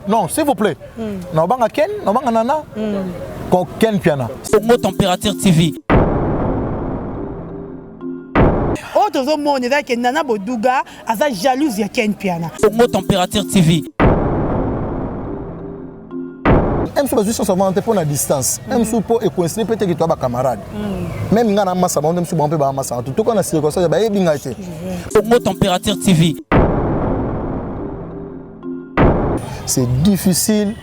Non, s'il vous plaît. Nabanga Ken, Nabanga Nana. Ken Piana. Congo Température TV. Oh, tout le monde est que Nana Bodouga a sa jalouse ya Ken Piana. Congo Température TV. Même si vous êtes à distance, même si vous êtes coincé, peut-être que vous êtes camarade. Même si vous êtes massa, même si vous êtes massa, tout cas, c'est comme ça, vous êtes bien. Congo Température TV. C'est difficile,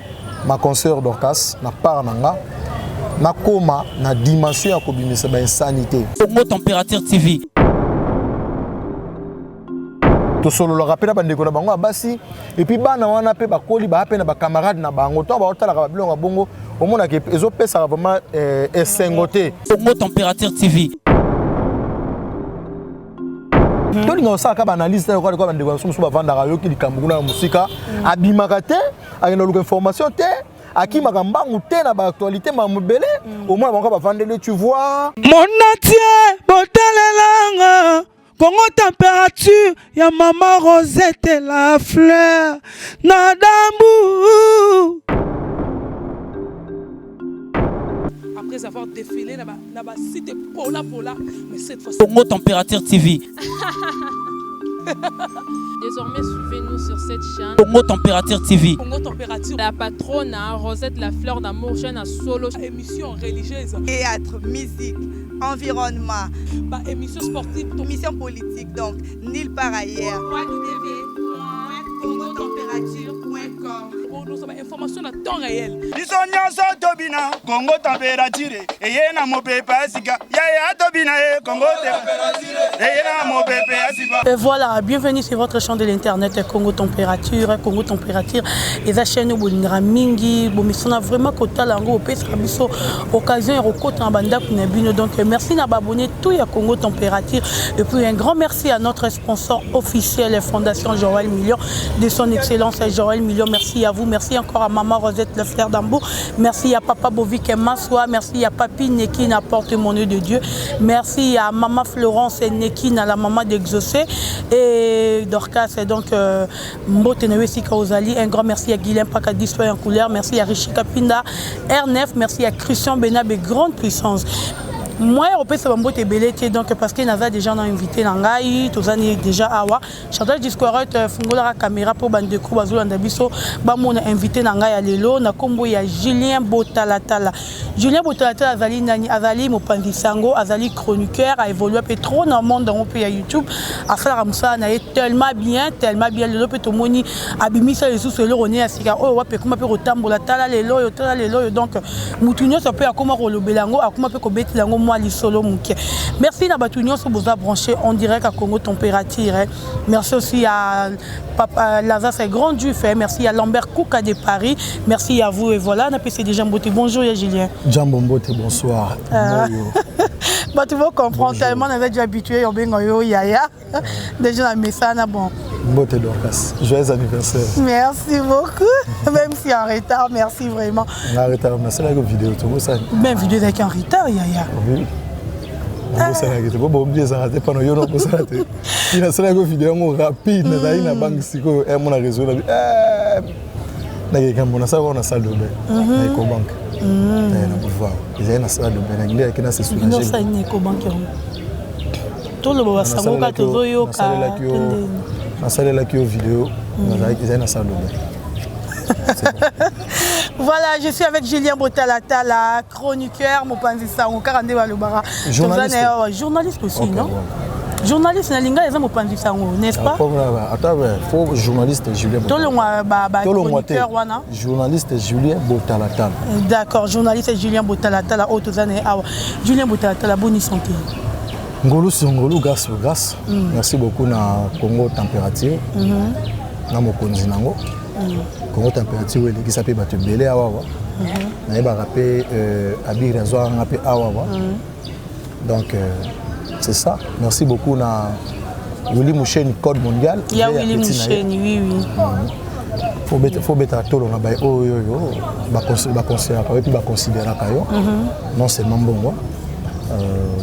ma consoeur Dorcas, na part nanga, na coma, na dimension à combiner ça, insanité. Congo Température TV. To solo le rappel ba ndeko na bango abasi et puis bana wana pe bakoli ba pe na ba camarade na bango to ba otala ka bilonga bongo omona ke ezo pesa vraiment esengote. Congo Température TV. To linga osaka ba analyse ta ko ba ndeko so ba vanda ka yoki likambu na musika abimaka te akena luka information te akimaka mbangu te na ba actualité ma mobele au moins bango ba vandele tu vois mon atier botalelanga Congo Température, ya maman Rosette et la fleur, Nadambu. Après avoir défilé, là-bas, c'était Pola, mais cette fois-ci. Congo Température TV. Désormais, suivez-nous sur cette chaîne. Congo Température TV. Congo Température. La patronne, Rosette, la fleur d'amour, chaîne à solo. Émission religieuse. Théâtre, musique, environnement. Émission sportive. Émission politique, donc, nulle part ailleurs. www.congotempérature.com. Pour nous, information à temps réel. Congo Température. Et yena mo pepe asika. Ya tobina Congo Température. Et yena mo pepe asika. Et voilà, bienvenue sur votre chaîne de l'internet Congo Température. Congo Température. Et la chaîne Bolingra Mingi. Bon, mais on a vraiment côté lango au PS Rabiso. Occasion et recote en banda kunabino. Donc merci d'abonner tout à Congo Température. Et puis un grand merci à notre sponsor officiel, Fondation Joël Million, de son excellence Joël Million. Merci à vous. Merci encore à Maman Rosette, le frère d'Ambo. Merci à Papa Bovik et Massoua. Merci à Papi Nekine, apporte mon œil de Dieu. Merci à Maman Florence et Nekine, à la maman d'Exaucé. Et Dorcas, et donc Mbotenewe Sika Ozali. Un grand merci à Guilain Pakadi, soyez en couleur. Merci à Richie Kapinda, R9. Merci à Christian Benab et Grande Puissance. Moi, je suis un belé, donc parce qu'il y a déjà invité Nangaï, tous les déjà awa. Chantal Discoret, Fungola la caméra pour bande de coups, Bazou Ndabiso, Bamon a invité Nangaï à l'élo, na combo ya Julien Botalatala. Julien Botalatala Azali Nani, Azali Mopandisango, Azali chroniqueur, a évolué trop dans le monde dans mon pays à YouTube. À faire Ramsa, n'a tellement bien, le peu moni, abimi ça les sous le on est à Sika, oh ouais, comment peut retambo la tala l'élo, donc Moutunio ça peut à comment rolobelango, à comment peut kobeti lango. Merci à Batunio sur vous a branché en direct à Congo Température. Merci aussi à Papa Lazare, c'est grand Dieu fait. Merci à Lambert Kouka de Paris. Merci à vous et voilà, on a passé déjà Jamboté. Bonjour Julien. Jamboté, bonsoir. Bah tu vas comprendre tellement on avait déjà habitué au Bengoyo Yaya. Déjà la message bon. Beauté Dorcas. Joyeux anniversaire. Merci beaucoup. Même si en retard, merci vraiment. En retard, merci la vidéo tout ça. Même vidéo avec en retard Yaya. Oui. Ça n'a pas bon bien ça raté pendant yo non pour ça. Il a ça la vidéo rapide na banque siko et mon réseau là. Na quelqu'un mon ça on a salle de bain. Na Ecobank. Na pouvoir. Ils ont une salle de bain na qui na se soulager. Non ça ni Ecobank. Tout le monde ça va tout yo ka. Na salle là qui au vidéo, ils ont une salle de bain. Voilà, je suis avec Julien Botalatala, chroniqueur, Mopanzi Sango, Karande Balobara. Journaliste aussi, non? Journaliste, ils ont Mopanzi Sango, n'est-ce pas? Attends, il faut journaliste Julien Botalatala. Journaliste Julien Botalatala. D'accord, journaliste Julien Botalatala, Julien Botalatala, bonne santé. Ngolo Songolo, grâce. Merci beaucoup na Congo Température. Na Mokonzi Nango. Congo Température qui s'appelle Batubele Awawa. Na yeba rappé Abir Razoa rappé Awawa. Donc c'est ça. Merci beaucoup na Willy Mouchen Code Mondial. Il y a Willy Mouchen, oui. Faut mettre à tout le monde. Oh yo yo. Ba considérer kayo. Non seulement bon.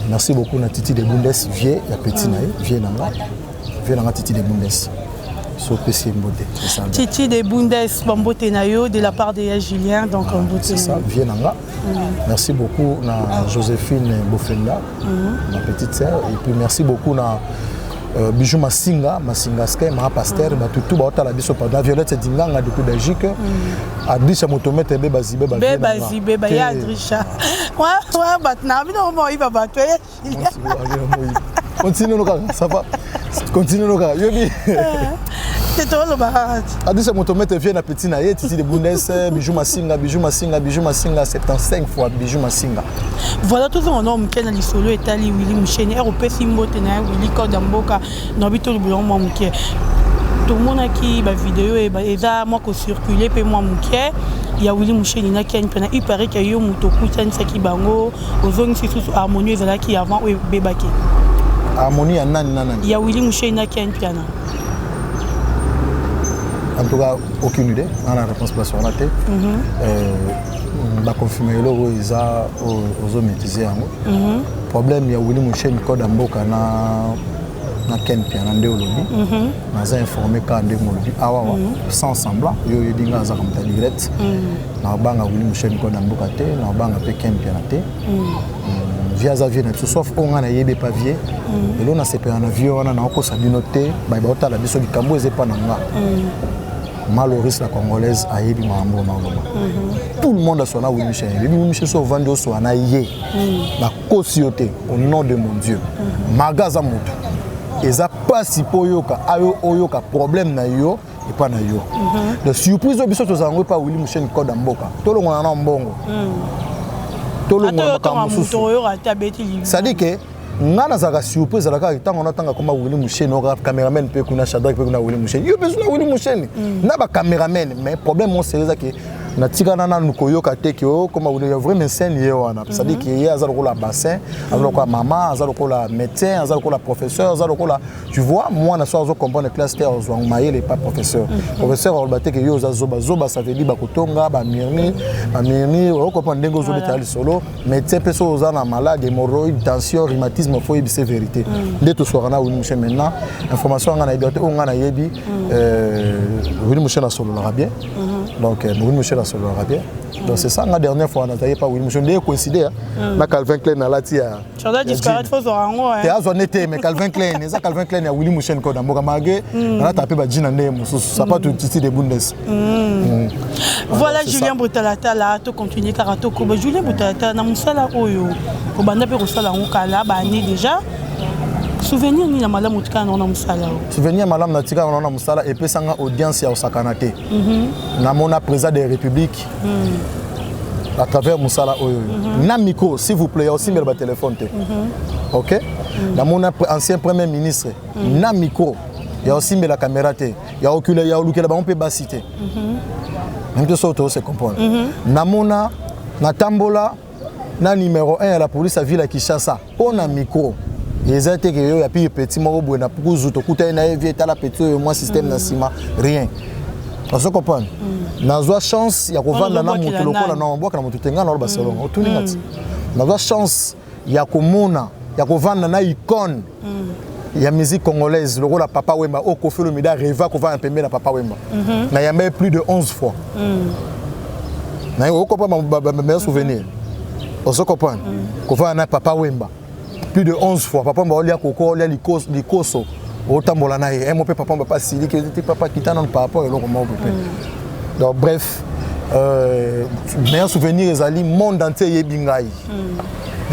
Merci beaucoup na Titi de Bundes vieux, ya petit naï, vieux nanga Titi de Bundes. so pesi mbote c'est ça Titi de Bundes Bambote Nayo de la part de Julien donc c'est ça Vienanga merci beaucoup na Joséphine Bofenda ma petite sœur et puis merci beaucoup na Bijou Masinga Ske ma pasteur batutu ba otala biso pendant Violette Dinganga depuis Belgique Adrisha motomete beba zibe ba ya Adrisha wa batna bino mo iba batwe continue no kaka ça va continue no kaka yobi c'est tout le barat Adrisha motomete vient na petit na ye Titi de Bundes Bijou Masinga 75 fois Bijou Masinga voilà tout un homme qui est dans l'isolo etali Willy Moucheni ROP Simbote na Willy Kodamboka no bito libon mo mke tout le monde qui ba vidéo et ba eza moi ko circuler pe moi mke ya Willy Moucheni na ken pena il paraît que yo mutoku tsanisa ki bango ozongi sous harmonie ezala ki avant ou bebaki harmonie ya nani ya Willy Moucheni na ken piana en tout cas aucune idée on a la réponse place sur la tête ba confirmer lo iza ozo maîtriser yango problème ya Willy Moucheni code mboka na ken piana nde olobi naza informé ka nde molobi awa sans semblant yo yedinga za comme ta direct na banga Willy Moucheni code mboka te na banga pe ken piana te via za vie na sauf on na yebe pavier et l'on a sepé en avion on a ko sa binoté ba otala biso likambo ezepa na nga Maloris la congolaise a yebi mambo tout le monde a son Willy Moucheni Willy Moucheni so vando so na ye na kosioté au nom de mon Dieu magaza moto eza pasi po yoka ayo oyoka problème na yo et pas na yo de surprise biso to zango pa Willy Moucheni code mboka to lo ngona na mbongo to lo ngona ka mususu ça dit que ngana zaka surprise alaka tango na tanga koma Willy Moucheni o cameraman pe kuna Shadrack pe kuna Willy Moucheni yo besoin na Willy Moucheni na ba cameraman mais problème mon c'est que na tika na nukoyoka te ki o koma Willy vraiment scène ye wana ça dit que ye azalo ko la bassin azalo ko maman azalo ko la médecin azalo ko la professeur azalo ko la tu vois moi na so azo comprendre classe terre zo maye les pas professeur professeur o baté que yo zoba ça veut dire ba kotonga ba mirni o comprendre ndengo zo betali solo médecin pe so za na malade hémorroïde tension rhumatisme faut y c'est vérité dès tout soir na Willy Moucheni maintenant information ngana yebi o ngana yebi Willy Moucheni na solo la bien donc Willy Moucheni la solo la bien donc c'est ça la dernière fois on a taillé pas Willy Moucheni coïncider na Calvin Klein na latia ça doit disparaître faut rango hein t'as zone été mais Calvin Klein ça Calvin Klein ya Willy Moucheni ko damboka magé na tapé ba jina ndemo ça pas tout Titi de Bundes voilà Julien Butalata là to continuer karato ko Julien Butalata na musala oyo ko banda pe ko sala ngokala ba ni déjà souvenir ni na malamu tika na musala souvenir malamu na tika na musala et pesanga audience ya osakana te na mona président de la République à travers musala oyo na micro s'il vous plaît aussi mais le téléphone te OK na mona ancien premier ministre na micro ya aussi mais la caméra te ya oculaire ya lukela ba on peut basiter même que ça se comprendre na mona na tambola na numéro 1 à la police à ville à Kinshasa on a micro les étaient que yo ya petit moko boena pour zuto kuta na vie ta la petit moi système na sima rien on se comprend na zo chance ya ko vanda na mutu lokola na mboka na mutu tenga na Barcelone otuningati na zo chance ya komona ya ko vanda na icône ya musique congolaise lokola Papa Wemba au Koffi Olomide rêva ko va impémer na Papa Wemba na ya même plus de 11 fois na yo ko pas meilleur souvenir on se comprend ko va na Papa Wemba plus de 11 fois papa mba olia koko olia likoso otambola na ye mo pe papa mba pas sili que papa kitana par rapport eloko mo pe donc bref meilleur souvenir ezali monde entier yebingai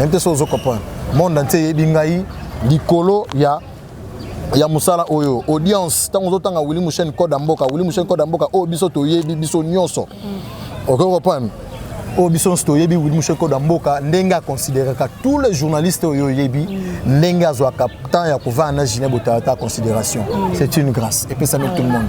même te sozo comprendre monde entier yebingai likolo ya musala oyo audience tango zotanga Willy Moucheni code mboka o biso to yebi biso nyonso OK comprendre au biso stoyebi Willy Moucheni code mboka ndenga considérer que tous les journalistes oyo yebi ndenga zo captant ya kuva na Julien Butalata considération c'est une grâce et puis ça met tout le monde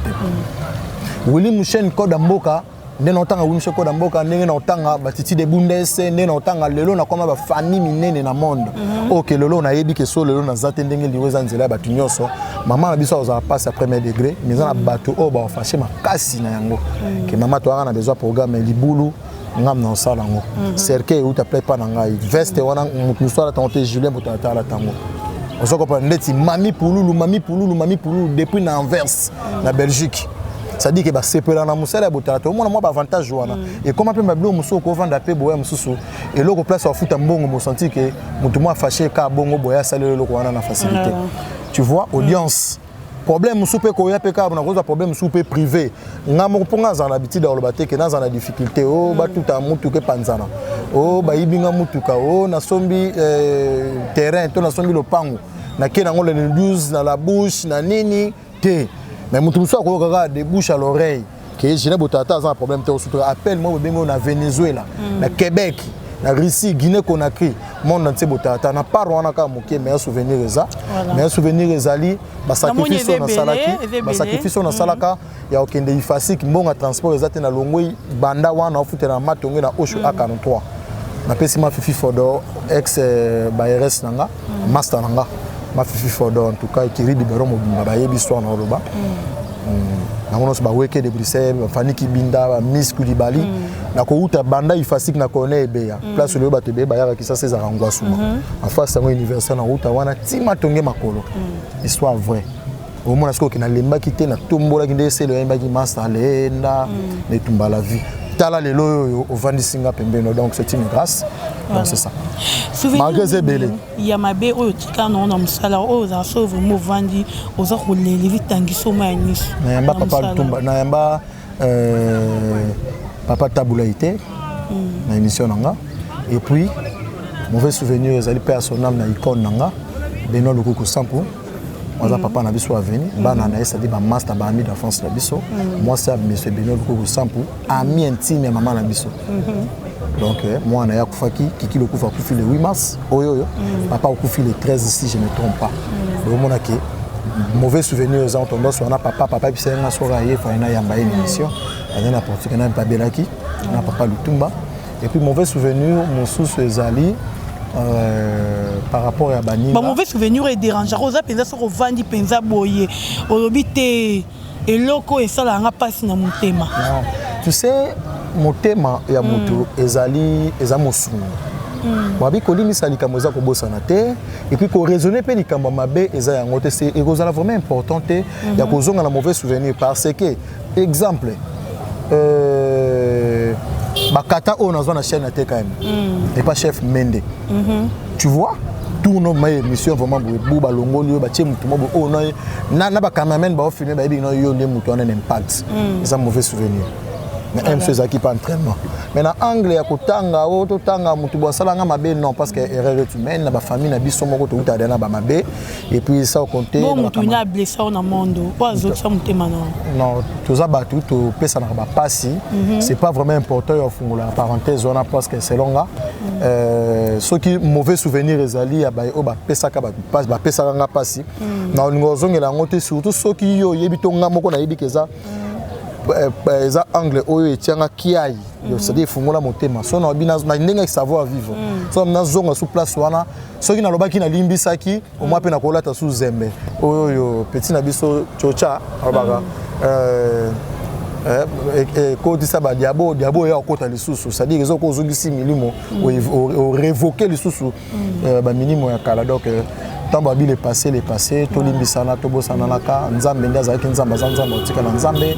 Willy Moucheni code mboka ndena otanga Willy Moucheni code mboka ndena otanga batiti de Bundes ndena otanga lelo na koma ba famille minene na monde OK lelo na yebi que so lelo na zate ndenge liweza nzela batu nyonso maman na biso za passe à premier degré mais na bato o ba fâché makasi na yango que maman to ana besoin programme libulu ngam na sala ngo cercueil ou ta plaît pas na ngai veste wana musala tante Julien Butalata la tango On comprend ndeti mami Pouloulou depuis na Anvers na Belgique. Ça dit que ba sepela na musala botala to mona moi ba avantage wana. Et comment peut mablo muso ko vanda pe boya mususu et loko place au foot mbongo mo senti que mutu mo fâché ka bongo boya salé loko wana na facilité. Tu vois audience. Problème soupe ko ya peka na cause problème soupe privé. Ngamo ponga za l'habitude de lobate que na za na difficulté oh ba tout a mutu ke panzana. Oh ba ibinga mutuka oh na sombi terrain to na sombi lopango. Na ke na ngolo le news na la bouche na nini te. Mais mon trousse a des bouches à l'oreille. Que j'ai un problème. Appelle-moi na Venezuela, na Québec, na Russie, Guinée Conakry. Mon entier botata. Na pas rwanda ka moké mais un souvenir ça. Mais un souvenir ezali ba sacrifice na salaki, ba sacrifice na salaka ya okende ifasik mbonga transport ezate na longoi banda wana ofute na matonge na Osho A43. Na pesi ma fifi fodo ex BRS nanga, master nanga. Ma fifi fodo en tout cas qui rit libéro mobimba ba yebi histoire na loba na ngono ba weke de Bruxelles fani kibinda Miss Koulibaly na ko uta banda ifasik na kone ebeya place le ba tebe ba ya ki ça César Ngwasuma en face à université na uta wana tima tonge makolo histoire vraie au moins est-ce que na lemba kité na tombola ki ndese le yamba ki master lenda ne tumba la vie tala lelo au vandisinga pembeno donc c'est une grâce donc c'est ça. Magasin belé. Il y a ma bé au tikano na musala o za sauve mo vandi o za kolele vitangiso ma niso. Na yamba papa tumba na yamba papa tabulaité na émission nanga et puis mauvais souvenir ezali personnel na icône nanga Benoît Lokoko Sampo. Moi papa na biso aveni bana na esa di ba master ba ami d'enfance na biso. Moi c'est monsieur Benoît Lokoko Sampo ami intime ya maman na biso. Donc moi on a Yakufaki Kiki le Kufa Kufi le 8 mars oyo papa Kufi le 13 si je ne me trompe pas. Donc mon aké mauvais souvenir aux entendants sur papa puis c'est un soir hier fa ina yamba émission on a porté na pas belaki na papa Lutumba et puis mauvais souvenir mon sous ezali par rapport à Bani. Bah mauvais souvenir est dérangeant. Rosa penza so vandi penza boye. Olobité et loko et ça la nga passe na motema. Non. Tu sais motema ya moto ezali ezamosu. Wabi kolimi salika moza ko bosana te et puis ko raisonner pe likambo mabe eza yango te c'est ezala vraiment important te ya ko zonga na mauvais souvenir parce que exemple bakata on a na chaîne te quand même et pas chef Mende. Tu vois tout nos émissions vraiment bu balongoli ba tie mutu mo o na ba cameraman ba filmer ba bi no yo le mutu on a un impact. C'est un mauvais souvenir. Mais un chose qui pas entraînement. Mais dans anglais ya kotanga o to tanga mutu bo salanga mabe non parce que erreur humaine na ba famille na biso moko to uta dana ba mabe et puis ça au compter bon mutu na blessé na monde pas zo ça mutema non non tout ça ba tout pesa na ba passi c'est pas vraiment important ya fungula parenthèse on a parce que c'est longa ce qui mauvais souvenir ezali ya ba o ba pesa ka ba passe ba pesa nga passi na ngozongela ngote surtout ceux qui yo yebi to nga moko na yebi keza eza angle oyo etianga kiai c'est-à-dire fungola motema so na bina na ndenge savoir vivre so na zonga sous place wana soki na lobaki na limbisaki au moins pe na kolata sous zembe oyo petit na biso chocha abaka ko disa ba diabo ya okota lisusu c'est-à-dire ezoko ozongisi milimo o révoquer lisusu ba minimo ya kala donc tamba bi les passé to limbisana to bosana naka nzambe ndaza ki nzamba nzamba otika na nzambe.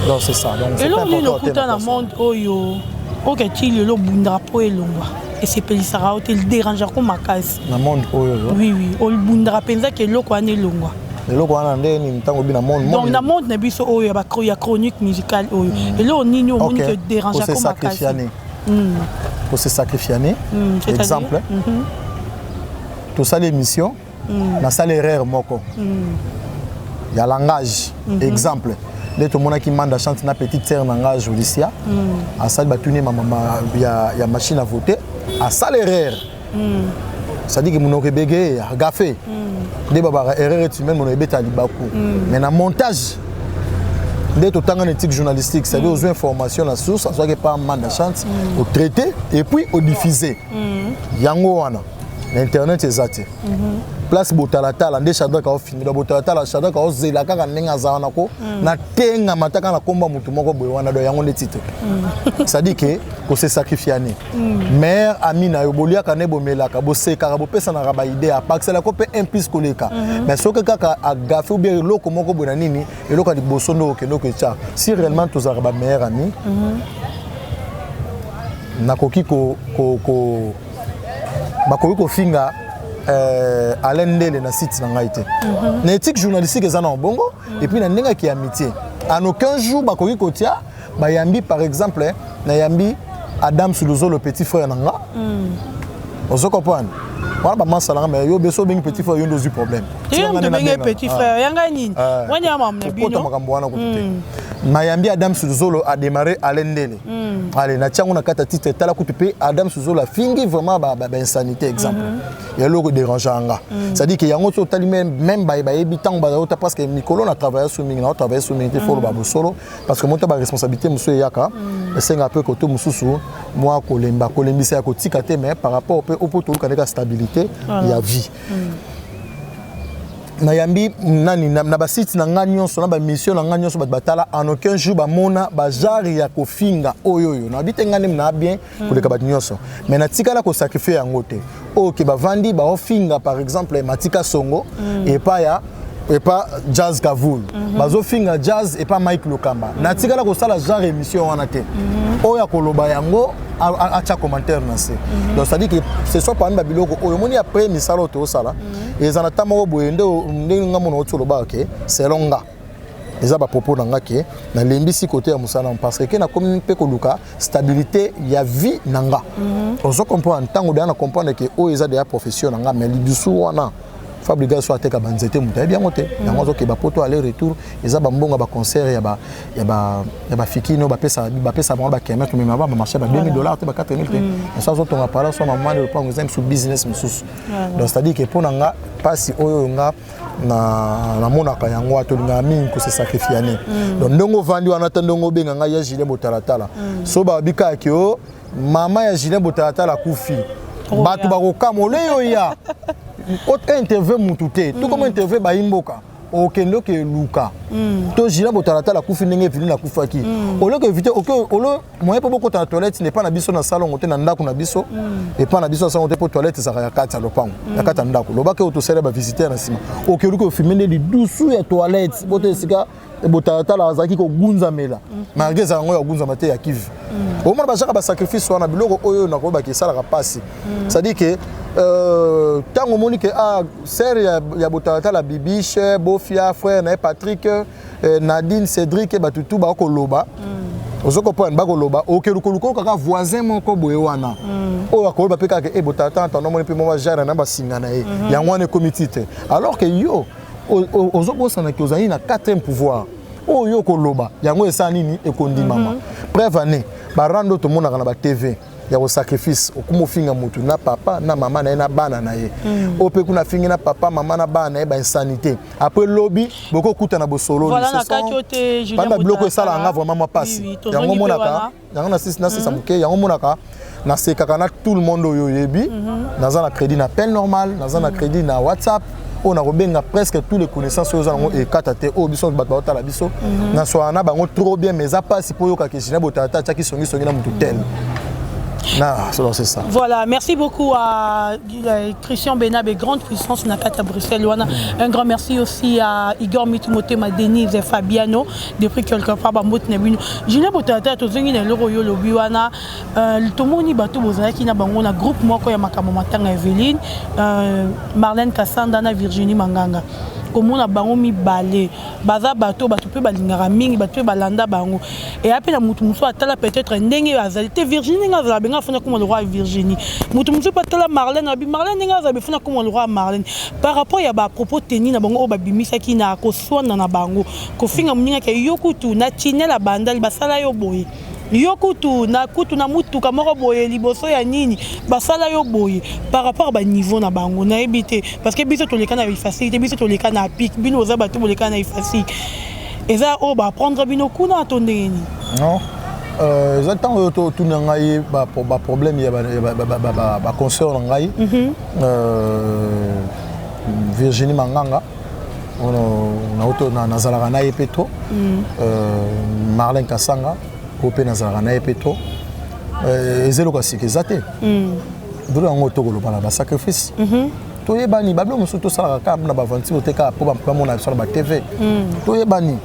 Donc c'est ça. Donc c'est important. Et là, on est dans le monde où on est le bundra pour elongwa. Et c'est pelisara, on est dérangeant comme ma case. Dans le monde où oui, on bundra penza que l'eau qu'on est longwa. L'eau qu'on a ndé ni ntango bi na monde. Donc dans le monde na biso oyo ba chronique musicale oyo. Et là on est au monde que dérangeant comme ma case. Pour se sacrifier. Exemple. Tout ça l'émission. Na ça l'erreur moko. Il y a langage. Exemple. Dès tout le monde qui manda chante na petite sœur nanga Julicia à ça ba tourner maman ya machine à voter à ça l'erreur ça dit que mon rebege a gafé des baba erreur humaine mon ebeta libaku mais na montage dès tout temps en éthique journalistique c'est-à-dire aux informations la source soit que pas manda chante au traiter et puis au diffuser yango wana internet ezate place botalatala nde Shadrack aofingira botalatala Shadrack aozela kaka ndenge azala nako na tenga mataka na komba mutu moko boye wana do yango nde titre c'est-à-dire que ko se sacrifier ne mère amina yo boliaka ne bomelaka bosekaka bopesa na ba idée a paxela ko pe implis koleka mais soki kaka agafe ou bien loko moko boye na nini eloko di bosondo okendo ko tcha si réellement tozara ba meilleur ami nakoki ko bakoki kofinga Alain Ndele na site na ngai te na éthique journalistique eza na bongo et puis na ndenga ki amitié en aucun jour bakoki kotia bayambi par exemple na yambi Adam Suluzo le petit frère nanga ozo comprendre voilà ba masala mais yo beso bengi petit frère yo ndozi problème tu bengi petit frère yanga nini wanya mamna bino makambo wana ko te mayambi Adam Suluzo a démarré Alain Ndele allez na tiango na kata titre tala ko pe Adam Suluzo la fingi vraiment ba insanité exemple ya loko dérangeanga ça dit que yango to tali même ba ebitango ba ota parce que Mikolo na travailler sur mingi na travailler sur mingi folo ba solo parce que monta ba responsabilité muso yaka esenga peu koto mususu moi kolembisa ko tikate mais par rapport au poto ka stabilité ya vie nayambi nani na ba site na nganyo so na ba mission na nganyo so batala en aucun jour ba mona ba jari ya kofinga oyoyo na bitengane na bien koleka ba nyonso mais na tikala ko sacrifier yango te OK ba vandi ba ofinga par exemple Matika Songo et pas Jazz Kavul bazo finga Jazz et pas Mike Lokamba na tikala ko sala genre émission wana te oya koloba yango a commentaire na se donc ça dit que ce soit parmi babiloko oyo moni après misalo to sala et za na tamo boyende ndenge mona otoloba OK c'est longa eza ba propos nanga ke na lembisi côté ya musala parce que na comme pe ko luka stabilité ya vie nanga on se comprend en tant que na comprendre que o eza de la profession nanga mais lidusu wana fabriquer soit teka banzete muta bien moté yango zo ke ba poto aller retour eza ba mbonga ba concert ya ba fikino ba pesa ba kemet mais ba marché ba $2000 te ba $4000 te ça zo tonga para so maman le prendre exemple sur business mususu donc c'est à dire que pour nanga pasi oyo nga na monaka yango atolinga mingi ko se sacrifier ne donc ndongo vandi wana tandongo benga nga ya Julien Botalatala so ba bika ki o mama ya Julien Botalatala kufi batu ba ko kamole yo ya autre interview mutute tout comme interview ba imboka okendo ke luka to Julien Botalatala kufi ndenge vili na kufaki olo ke éviter olo moyen pour beaucoup ta toilette n'est pas na biso na salon ngote na ndako na biso et pas na biso salon ngote pour toilette ça ya kata lopango ya kata ndako loba ke otosela ba visiter na sima okelo ke filmer les dessous ya toilette bote sika Botalatala azaki ko gunza mela malgré ça ngo ya gunza mate ya kiv au moins ba chaka ba sacrifice wana biloko oyo na ko ba ke sala ka passer ça dit que tango moni ke sœur ya Botalatala Bibiche Bofia frère na Patrick Nadine Cédric ba tutu ba ko loba ozoko point ba ko loba okeluko kaka voisin moko boye wana o akoloba pe kaka Botalatala tango moni pe mo ba jara na ba singa na ye yango wana comité alors que yo ozoko sana ki ozali na 4e pouvoir o yo ko loba yango esa nini ekondimama preuve année ba rando to mona na ba TV ya ko sacrifice okumo finga mutu na papa na mama na bana na ye o pe kuna finga na papa mama na bana e ba insanité après lobby boko kuta na bosolo voilà na kachote Julien Botalatala bloko sala nga vraiment passer yango monaka yango na sisa muke yango monaka na sekaka na tout le monde oyo yebi naza na crédit na appel normal naza na crédit na WhatsApp on a rebenga presque tous les connaissances aux gens et katate au biso batota la biso na soana bango trop bien mais a pas si pour yo ka Julien Botalatala qui songi na mutu tel. Non, c'est ça. Voilà, merci beaucoup à Christian Benab et Grande Puissance Nakata Bruxelles. Un grand merci aussi à Igor Mitumotema, Denise et Fabiano, depuis quelque part, Julien Botalatala, tout le monde est là, tout le monde est là, qui n'a pas un groupe, moi, qui a Evelyne, Marlène Kassandana, Virginie Manganga. Komona bango mi balé baza bato pe balingara mingi bato pe balanda bango et après la mutu muso atala peut-être ndenge azalité Virginie ngazala benga fona comme le roi Virginie mutu muso patala Marlène ngazala fona comme le roi Marlène par rapport ya ba propos teni na bango ba bimisa ki na ko swana na bango ko finga muninga ke yokutu na tinela bandali basala yo boye yokutu na mutuka moko boye liboso ya nini basala yo boye par rapport ba niveau na bango na ebité parce que biso to leka na facilité biso to leka na pic bino za bato bo leka na facile eza o ba prendre bino kuna atondeni non J'attends tout le problème, il y a un concert Virginie Manganga, on a Nazarana et Petro, Marlène Kassanga, Opé Nazarana et Petro, et Zélo Kassik, Zate. D'où on a un sacrifice. Tout est banni, Bablo Moussouto Saraka, on a vendu au TK pour la TV. Tout est banni.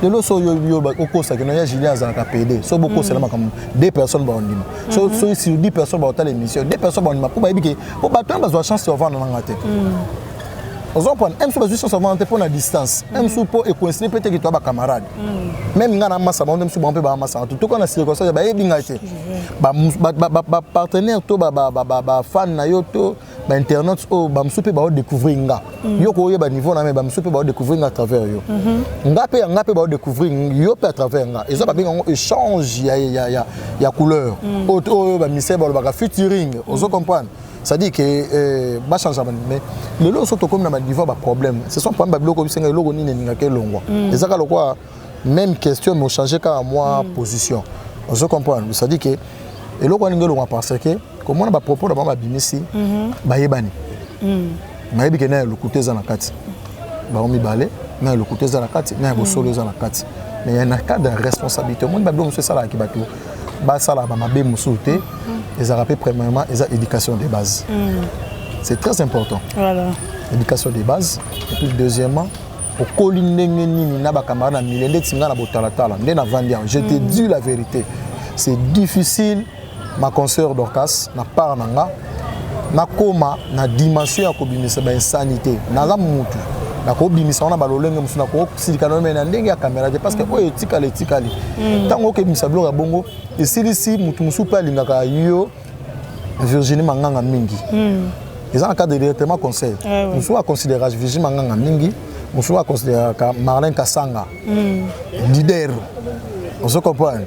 De l'eau, au cours de la Julien Azaraka PD, so beaucoup c'est comme 2 personnes vont dire. So si 10 personnes vont l'émission, 2 personnes vont dire pour bailler pour battre besoin chance de voir dans la tête. Aux autres points, même si besoin chance de voir pour la distance, même si pour coïncider peut-être que toi ba camarade. Même ngana massa ba même si bon peu ba massa tout quand la circonstance ba bingate. Ba partenaire to ba fan na yo to ba internet o ba msupe ba découvrir nga. Yo ko ye ba niveau na me ba msupe ba découvrir à travers yo. Ngape ba découvrir yo à travers nga. Et ça ba bien échange ya couleur. O ba mise ba featuring, vous comprenez. Ça dit que ba changement mais le lot surtout comme na niveau ba problème. Ce sont pas ba bloko bisenga logo ni ninga ke longwa. Et ça ka lokwa même question me changer quand moi position. Vous comprenez. Ça dit que et logo ninga longwa parce que comment on va propos d'abord bimisi ba yebani. Mayebi ke na le côté za na kati. Ba on mi balé, na le côté za na kati, na bo solo za na kati. Mais il y a un cas de responsabilité. Moi ba donc c'est ça là qui ba tout. Ba ça là ba mabe musuté. Ils ont rappelé premièrement l'éducation des bases. C'est très important. Voilà. L'éducation des bases. Et puis deuxièmement, au je te dis la vérité. C'est difficile, ma consoeur Dorcas, na part nanga, na koma, na dimension à insanité. Na la mutu. Na ko bimisa ona balolenge musuna ko silikano mena ndenge ya caméra parce que oyo etikali tango ke misablo ya bongo esilisi mutu musupa alingaka yo Virginie Manganga mingi ils ont un cadre de directement conseil musu a considérer Virginie Manganga mingi musu a considérer Marlène Kassanga leader on se comprend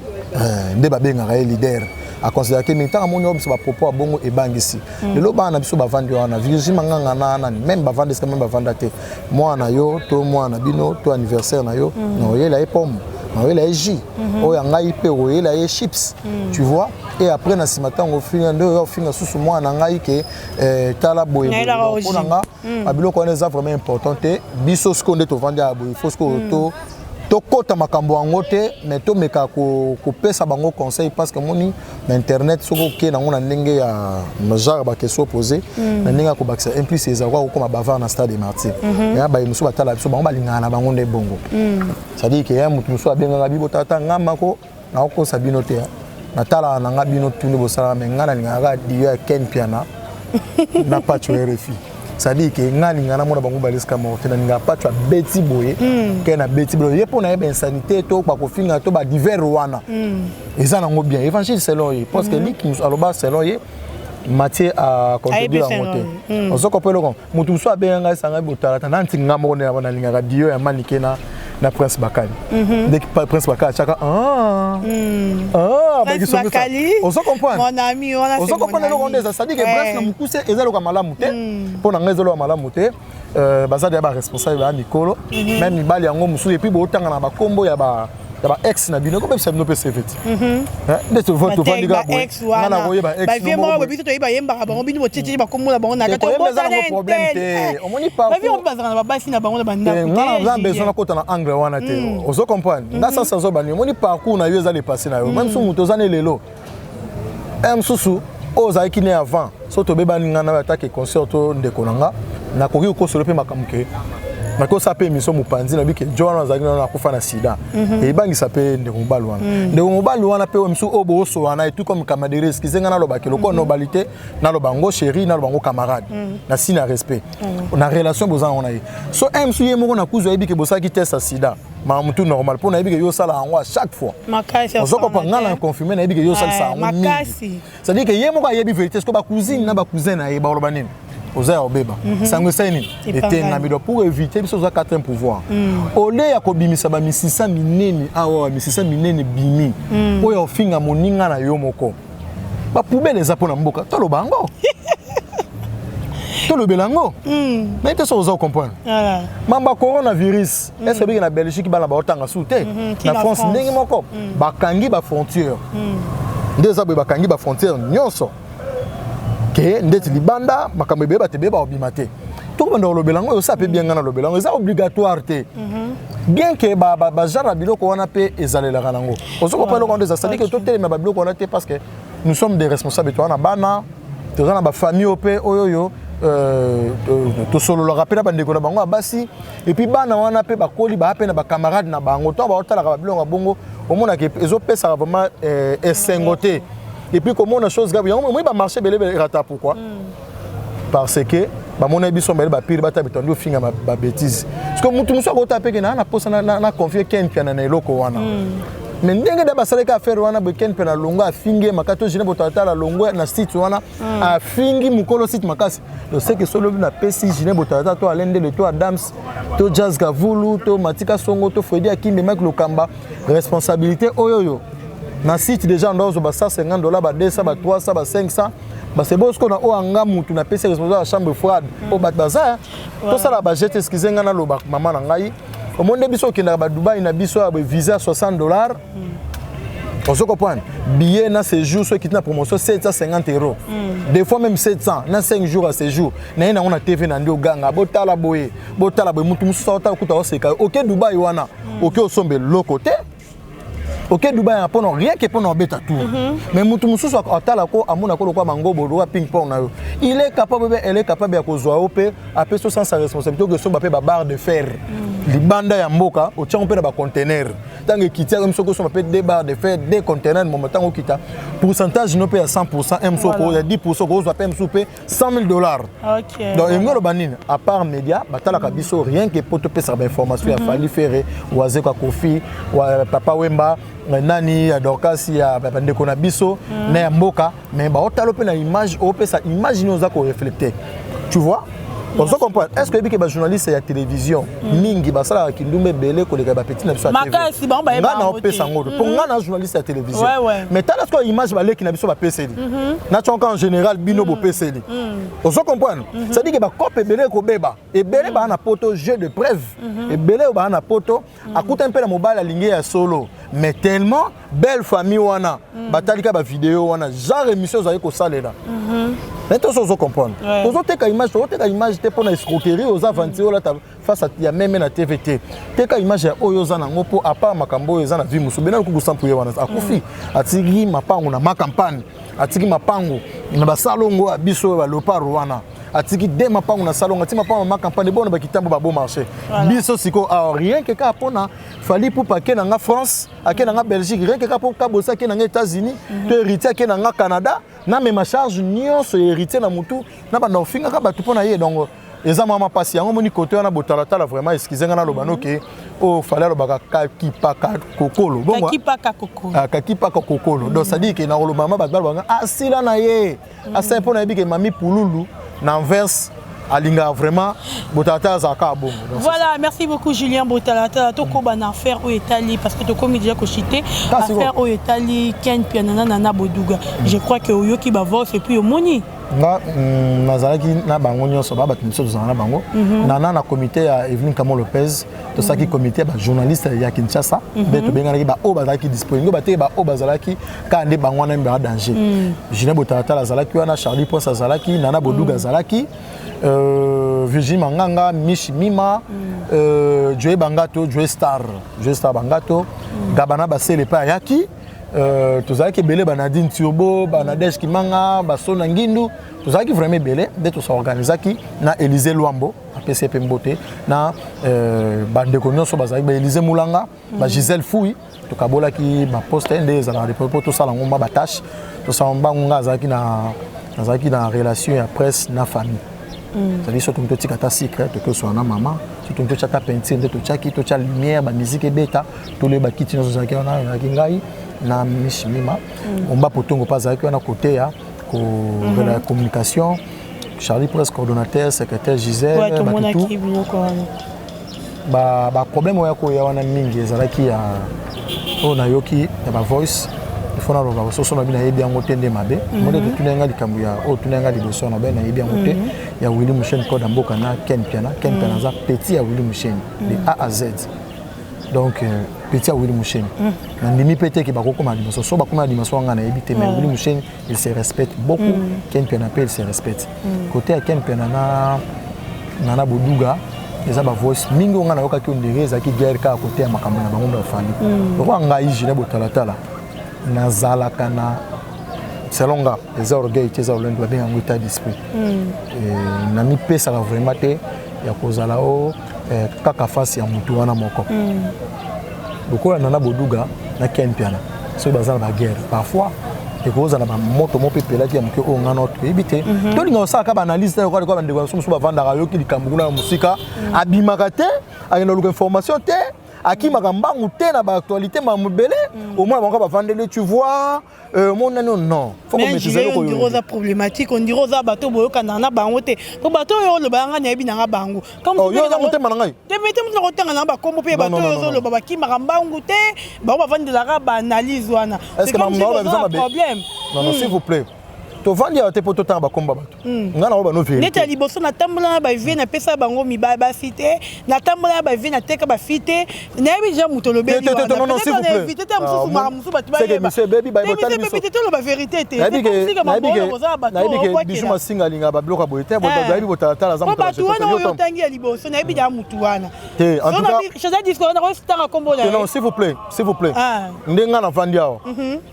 ndeba benga leader à considérer que maintenant mon homme va propos à bongo et bangisi le loba na biso ba vendre na Virginie Manganga na même ba vendre même ba vendre te moi na yo to moi na bino to anniversaire na yo no yela e pomme no yela e jus o ya ngai pe o yela e chips tu vois et après na simata on finit de finir sous moi na ngai ke tala boye pour nga abilo connaît ça vraiment important te biso ce qu'on est to vendre à boye faut ce que to tokota makambo yango te mais to meka ko pesa bango conseil parce que moni na internet soko ke na ngona ndenge ya genre ba question posée na ndenge ko bakisa en plus ezakwa ko ma bavard na stade des martyrs ya ba musu batala biso bango balingana na bango nde bongo ça dit que ya mutu musu abenga bibo tata ngamba ko na ko sabino te na tala na ngabino tuni bo sala me ngana ngaka diyo ken piana na pas tu RFI. Ça dit que ngani ngana mona bango baliska morte na nga pas tu beti boye ke na beti boye ye pona ebe insanité to pa ko finga to ba divers wana eza nango bien évangile selon ye parce que lik mus aloba selon ye Mathieu a contribué à monter on se comprend le mutu so abenga sanga botala na ntinga mo na bana linga dio ya manikena na Prince Bakali dès que Prince Bakali chaka Prince Bakali on se comprend mon ami on se comprend le rondé ça dit que Prince na mukuse ezalo ka malamu te pona ngezelo malamu te bazade ya ba responsable ya mikolo même mibali yango musu et puis botanga na ba kombo ya ba ex na bino ko besa no pese feti de to vote vandi ga boy ngana ko yeba ex ba vie mo ba bito to yeba yemba ka bango bino botiti ba komola bango na ka to bota na problème te o moni pas ba vie on bazana ba basi na bango na banda ko ngana za besoin na kota na angle wana te o so comprendre na ça zo ba ni moni parcours na yo za le passer na yo même so muto za ne lelo susu o za ikine avant so to beba ngana attaque concert to ndekonanga na ko ko so le pe makamuke na ko sape mission mupanzi na bike Joana zagina na kufa na sida e bangi sape ndeko mobali wana pe misu obo so wana et tout comme camaraderie skizenga na loba ke loko nobalité na lobango chéri na lobango camarade na sina respect na relation bozana on a so misu ye moko na kuzo ebike bosaki test sida ma mutu normal pour na ebike yo sala en à chaque fois makasi on ko pa ngala confirmer na ebike yo sala ça makasi ça dit que ye moko yebi vérité ce ko ba cousine na ba cousin na ye ba loba nini Oza obeba sango saini etenga mido pour éviter biso za quatrième pouvoir ole ya kobimisa ba misisa minene awa misisa minene bimi oyo finga moninga na yo moko ba poubelle za pona mboka tolo bango tout le belango mais tu sais comprendre mamba coronavirus est-ce que na Belgique ba la ba otanga souté na France ndenge moko bakangi ba frontière ndeza ba bakangi ba frontière nyonso ke ndeti libanda makambo be ba te be ba obimate tout bando le belango ça peut bien ngana le belango c'est obligatoire te bien que ba jara biloko wana pe ezalela kanango ozo comprendre quand des c'est-à-dire que tout télé ba biloko wana te parce que nous sommes des responsables toi na bana to na ba famille opé oyoyo to solo le rappel ba ndeko na bango abasi et puis bana wana pe ba koli ba pe na ba camarade na bango to ba otala ba biloko bongo au monde que ezo pesa vraiment esengoté et puis comment on a chose gabi moi ba marché belé rata pourquoi parce que ba mon biso mbele ba pire ba tabeto ndo finga ba bêtise parce que mutu muso ko taper que na posa na confier ken piana na eloko wana mais ndenge da basaleka affaire wana be ken piana longo afinge makato jine botata la longo na site wana afingi mukolo site makasi je sais que solo na pesi jine botata to alende le to Adams to Jazz Gavulu to Matika Songo to Fredi Akimbe mak lokamba responsabilité oyoyo na site déjà ndozo ba $150 ba 200 ba 300 ba 500 bah c'est beau ce qu'on a au anga mutu na PC responsable la chambre froide au bat bazar tout ça la budget excusez ngana lo ba maman ngai au monde biso ki na ba Dubaï na biso ba visa $60 on se comprend billet na séjour ceux qui na promotion 750 €, des fois même 700 na 5 jours à séjour na ina on a TV na ndio ganga botala boye mutu musu sa ota kuta oseka OK Dubaï wana OK osombe le côté OK Dubaï a pour rien que pour nous bêta tout mais mutu musu so atala ko amuna ko kwa mangobo do ping pong na yo elle est capable ya kozwa opé apé sans sa responsabilité que so ba pe ba barre de fer libanda ya mboka o tient pe na ba conteneur tant que quitter comme so ko so ba pe des barres de fer des conteneurs moment tant que kita pourcentage no pe à 100% mso ko ya 10% ko so pa mso pe $100,000 OK donc ngolo banine à part média batala ka biso rien que pour te pe sa information ya fali faire oaze kwa kofi wa papa wemba nani Dorcas ya bandeko na biso na ya mboka mais ba otalo pe na image o pe sa image nous a ko refléter tu vois on se comprend est-ce que bi ba journaliste ya télévision mingi ba sala kindumbe belé ko leka ba petit na biso ya makasi ba ba na o pe sango pour ngana journaliste ya télévision mais tala ko image ba leki na biso ba PCD na tonka en général bino bo PCD on se comprend ça dit que ba copé belé ko beba et belé ba na poto jeu de preuve et belé ba na poto akuta un peu la mobile aligné ya solo mais tellement belle famille wana batalika ba vidéo wana genre émission za ko salela maintenant on se comprend on te image te pour na escroquerie aux aventures là face à ya même na TVT te ka image ya oyo za nango po apa makambo oyo za na vie musu bena ku sampuye wana akufi atiki mapango na makampani atiki mapango na basalongo abiso ba loparo wana atiki de mapango na salongo atiki mapango ma campagne bon ba kitambo ba bon marché biso siko rien que ka pona fali pour paquet na France ake na Belgique rien que ka pour kabosa ke na États-Unis to héritier ke na Canada na même charge nyonso héritier na mutu na ba no finga ka ba tu pona ye donc eza mama pasi yango moni côté wana botalatala vraiment excusez ngana lobano ke o fallait lo baka kakipaka kokolo bon kakipaka kokolo donc ça dit que na lo mama ba banga asila na ye asa pona yebike mami pululu na verse alinga vraiment botalata zaka bon voilà merci beaucoup Julien botalata to ko ban affaire au Italie parce que to comme déjà ko cité affaire au Italie Ken Pianana nana boduga je crois que oyoki ba vox et puis au moni nga nazalaki na bango nyonso ba bato nyonso na bango nana na comité ya Evelyn Kamo Lopez to saki comité ba journaliste ya Kinshasa beto bengana ba o bazalaki disponible ba te ba o bazalaki ka nde bango na mba danger Julien Botalata azalaki wana Charlie Pons azalaki nana boduga azalaki Virginie Manganga Michi Mima Joe Bangato Joe Star Bangato Gabana Basele pa yaki tozalaki belé Banadine Turbo Banadèche Kimanga Basona Ngindu tozalaki vraiment belé de tout ça organisaki na Élysée Luambo PCP Mbote na bandeko nyonso bazalaki ba Élysée Moulanga ba Gisèle Fouy to kabolaki ba poste ndé za na report to sala ngomba ba tâche to sa mbanga azalaki na relation ya presse na famille. C'est-à-dire surtout que tu as ta secret que soit na maman, surtout que tu as ta peinture, tu as lumière, la musique et bêta, tous les bakits qui sont aquí na kingai na mishima. On va pour tout pas avec un côté à la communication. Charlie Presse coordonnateur, secrétaire Gisèle. Ouais, tout le monde qui ba problème oya ko ya wana mingi ezalaki ya on a yoki ya ba voice il faut na soso na bina yebi yango te nde mabe monde to tunenga likambu ya o tunenga liboso na bena yebi yango te ya Willy Mouchen ko damboka na Ken Piana za petit ya Willy Mouchen de A à Z donc petit ya Willy Mouchen na ndimi pété ki bakoko ma liboso so bakoma dimension nga na yebi te mais Willy Mouchen il se respecte beaucoup Ken Piana il se respecte côté ya Ken Piana na Boduga eza ba voice mingi nga na yoka ki ondereza ki guerre ka côté ya makambo na bango ba fali donc nga ijine botalatala nazala kana selonga les orgueils tes orgueils ba bien en état d'esprit na mi pesa vraiment te ya kozala o kaka face ya mutu wana moko beaucoup na Boduga na Ken Piana so bazala ba guerre parfois et cause na ba moto mo pepela ti ya mke o ngana to ebite to linga osaka ba analyse ta ko ba ndeko so ba vanda ka yo ki likambu na musika abimaka te ayena luka information te akimaka mbangu te na ba actualité ma mobele au moins bango ba vandele tu vois mon non faut que maîtriser ko yo rosa problématique on dit rosa bato boyo kana na bango te to bato yo lo banga na yebi na bango comme yo na motema na ngai te mete mo tanga na ba kombo pe bato yo lo ba kimaka mbangu te ba vandela ba analyse wana est-ce que ma problème non s'il vous plaît to vandi ya te poto tanga bakomba bato ngana ko ba no vérité neta liboso na tambola ba vie na pesa bango miba ba cité na tambola ba vie na teka ba fité na yebi ja muto lo bebi non non s'il vous plaît invité ta musu mara musu bato ba c'est que monsieur baby ba botali biso c'est to la vérité te c'est que biso masinga linga ba bloka boyete ba yebi botalatala za muto bato wana yo tangi ya liboso na yebi ja mutu wana te en tout cas je dis discours na ko stanga kombo la non s'il vous plaît ndenga na vandi yao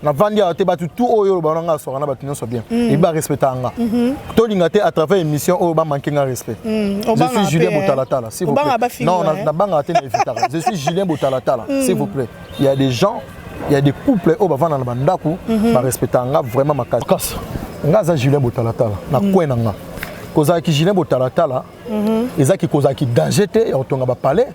na vandi yao te bato tout oyo ba nga so na bato nyonso bien il va respecter anga to lingate à travers émission o ba manquer un respect je suis Julien Botalatala s'il vous plaît non na banga te évitara je suis Julien Botalatala s'il vous plaît il y a des gens il y a des couples au ba vana na bandako ba respecter anga vraiment makasi nga za Julien Botalatala na kwena nga koza ki Julien Botalatala ezaki koza ki danger te otonga ba palais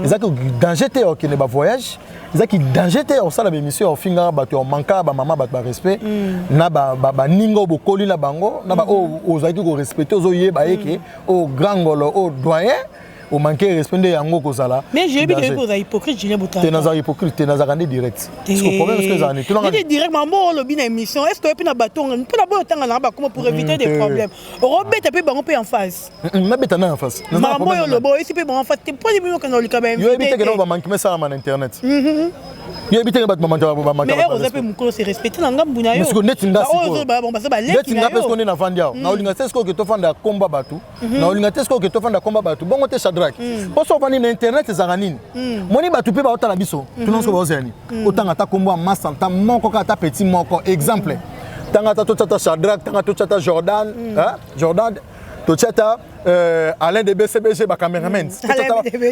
ezaki danger te okene ba voyage ezaki danger te osala ba émission ofinga bato manka ba mama bato ba respect na ba ningo bokoli na bango na ba ozaki ko respecter ozoyeba eke o grand ngolo o doyen o manquer respect de yango kozala mais j'ai vu que vous êtes hypocrite Julien Botalatala te nazari hypocrite te nazarandi direct parce que problème est-ce que ça n'est tout non direct maman le bin émission est-ce que puis na baton pour la bonne tanga na ba comment pour éviter des problèmes robeta pe bango pe en face na beta na en face maman yo le boy ici pe bon en face te pas des millions que no lika ba yo ebite que no ba manquer ça na internet yo ebite que ba manquer ba manquer mais vous avez mukolo se respecter na ngambu na yo parce que netinga siko ba bon ba ba leki netinga parce qu'on est na vandia na olinga c'est ce que to fanda combat batu na olinga c'est ce que to fanda combat batu bongo te Shadrack parce que vani na internet ezanga nini moni batu pe ba otala biso tunonso ba ozani otanga ta kombo massa ta moko ka ta petit moko exemple tanga ta to tata Shadrack tanga to tata Jordan Jordan to tata Alain de BCBG ba cameraman